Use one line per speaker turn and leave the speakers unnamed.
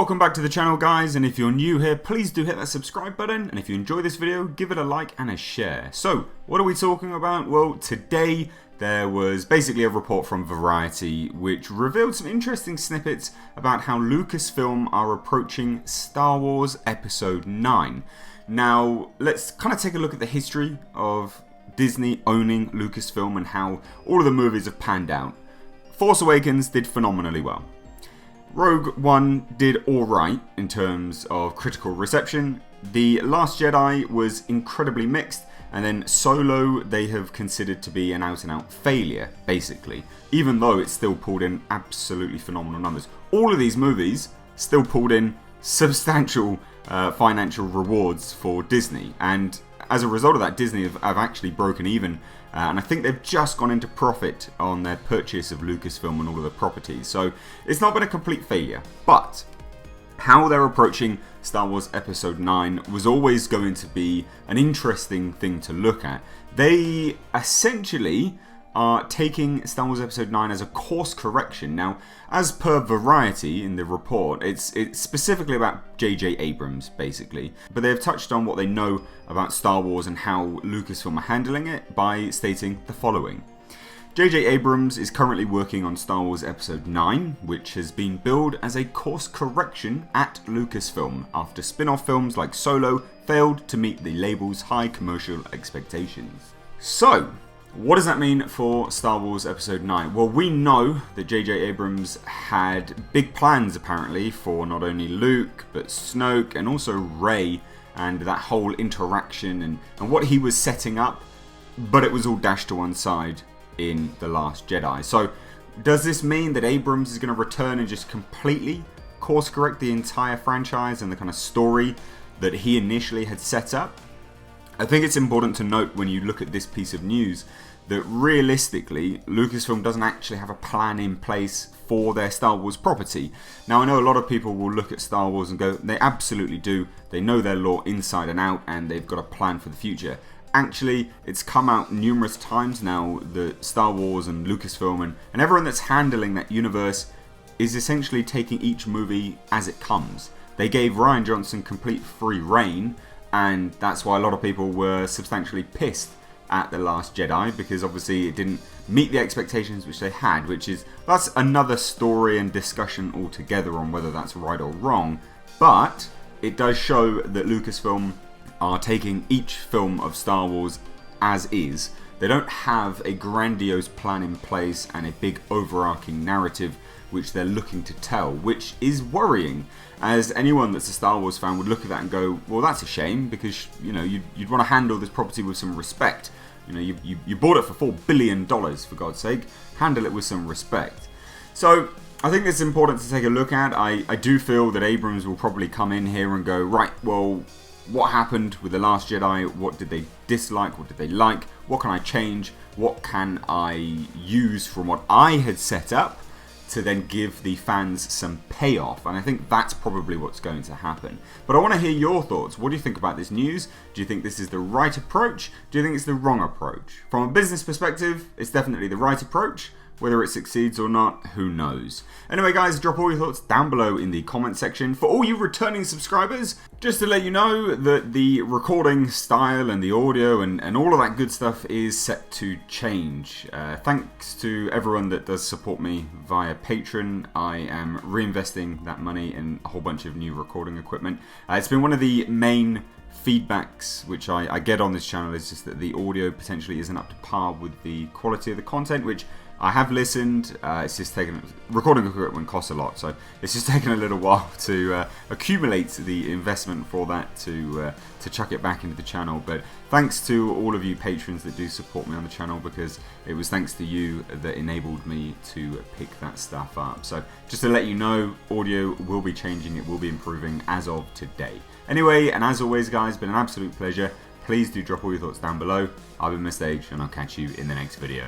Welcome back to the channel, guys, and if you're new here, please do hit that subscribe button, and if you enjoy this video, give it a like and a share. So, what are we talking about? Well, today there was basically a report from Variety which revealed some interesting snippets about how Lucasfilm are approaching Star Wars Episode 9. Now, let's kind of take a look at the history of Disney owning Lucasfilm and how all of the movies have panned out. Force Awakens did phenomenally well. Rogue One did alright in terms of critical reception. The Last Jedi was incredibly mixed, and then Solo they have considered to be an out-and-out failure, basically, even though it still pulled in absolutely phenomenal numbers. All of these movies still pulled in substantial financial rewards for Disney, and as a result of that, Disney have actually broken even, and I think they've just gone into profit on their purchase of Lucasfilm and all of the properties. So it's not been a complete failure, but how they're approaching Star Wars Episode 9 was always going to be an interesting thing to look at. They essentially are taking Star Wars Episode 9 as a course correction. Now, as per Variety in the report, it's specifically about J.J. Abrams, basically. But they've touched on what they know about Star Wars and how Lucasfilm are handling it by stating the following. J.J. Abrams is currently working on Star Wars Episode 9, which has been billed as a course correction at Lucasfilm after spin-off films like Solo failed to meet the label's high commercial expectations. So, what does that mean for Star Wars Episode 9? Well, we know that J.J. Abrams had big plans, apparently, for not only Luke, but Snoke, and also Rey, and that whole interaction, and what he was setting up, but it was all dashed to one side in The Last Jedi. So, does this mean that Abrams is going to return and just completely course correct the entire franchise and the kind of story that he initially had set up? I think it's important to note when you look at this piece of news that realistically, Lucasfilm doesn't actually have a plan in place for their Star Wars property. Now, I know a lot of people will look at Star Wars and go, they absolutely do. They know their lore inside and out, and they've got a plan for the future. Actually, it's come out numerous times now that Star Wars and Lucasfilm and everyone that's handling that universe is essentially taking each movie as it comes. They gave Rian Johnson complete free reign, and that's why a lot of people were substantially pissed at The Last Jedi, because obviously it didn't meet the expectations which they had, that's another story and discussion altogether on whether that's right or wrong. But it does show that Lucasfilm are taking each film of Star Wars as is. They don't have a grandiose plan in place and a big overarching narrative which they're looking to tell, which is worrying, as anyone that's a Star Wars fan would look at that and go, well, that's a shame, because you'd want to handle this property with some respect. You bought it for $4 billion, for God's sake. Handle it with some respect. So I think it's important to take a look at. I do feel that Abrams will probably come in here and go, right, well, what happened with The Last Jedi? What did they dislike? What did they like? What can I change? What can I use from what I had set up to then give the fans some payoff? And I think that's probably what's going to happen. But I want to hear your thoughts. What do you think about this news? Do you think this is the right approach? Do you think it's the wrong approach? From a business perspective, it's definitely the right approach. Whether it succeeds or not, who knows? Anyway, guys, drop all your thoughts down below in the comment section. For all you returning subscribers, just to let you know that the recording style and the audio and all of that good stuff is set to change. Thanks to everyone that does support me via Patreon. I am reinvesting that money in a whole bunch of new recording equipment. It's been one of the main feedbacks which I get on this channel, is just that the audio potentially isn't up to par with the quality of the content, which I have listened. It's just taken, recording equipment costs a lot, so it's just taken a little while to accumulate the investment for that to chuck it back into the channel. But thanks to all of you patrons that do support me on the channel, because it was thanks to you that enabled me to pick that stuff up. So just to let you know, audio will be changing, it will be improving as of today. Anyway, and as always, guys, been an absolute pleasure. Please do drop all your thoughts down below. I've been Mr. H, and I'll catch you in the next video.